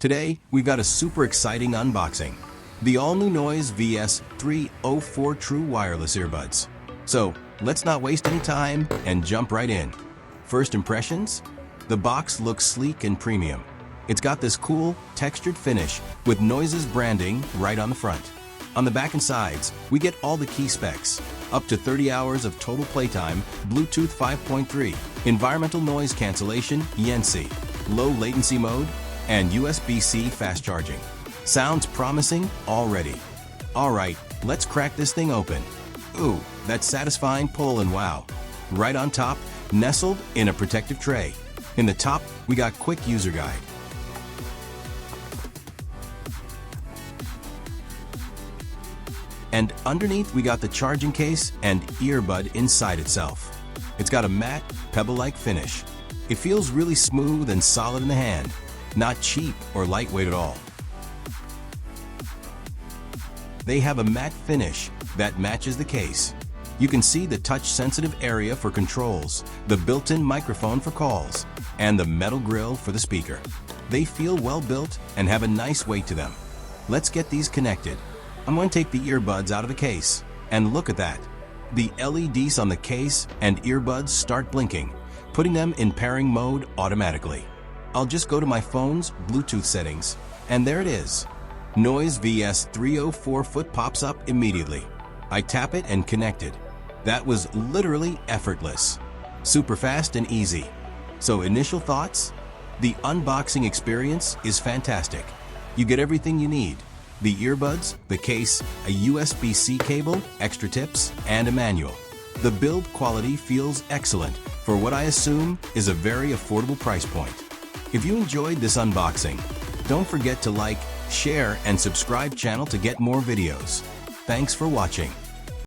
Today, we've got a super exciting unboxing. The all-new Noise VS304 True Wireless Earbuds. So, let's not waste any time and jump right in. First impressions? The box looks sleek and premium. It's got this cool, textured finish with Noise's branding right on the front. On the back and sides, we get all the key specs. Up to 30 hours of total playtime, Bluetooth 5.3, environmental noise cancellation, ENC, low latency mode, and USB-C fast charging. Sounds promising already. Alright, let's crack this thing open. Ooh, that satisfying pull and wow. Right on top, nestled in a protective tray. In the top, we got quick user guide. And underneath, we got the charging case and earbud inside itself. It's got a matte, pebble-like finish. It feels really smooth and solid in the hand, not cheap or lightweight at all. They have a matte finish that matches the case. You can see the touch-sensitive area for controls, the built-in microphone for calls, and the metal grill for the speaker. They feel well-built and have a nice weight to them. Let's get these connected. I'm going to take the earbuds out of the case, and look at that. The LEDs on the case and earbuds start blinking, putting them in pairing mode automatically. I'll just go to my phone's Bluetooth settings, and there it is. Noise VS304 foot pops up immediately. I tap it and connect it. That was literally effortless. Super fast and easy. So initial thoughts? The unboxing experience is fantastic. You get everything you need. The earbuds, the case, a USB-C cable, extra tips, and a manual. The build quality feels excellent for what I assume is a very affordable price point. If you enjoyed this unboxing, don't forget to like, share, and subscribe channel to get more videos. Thanks for watching.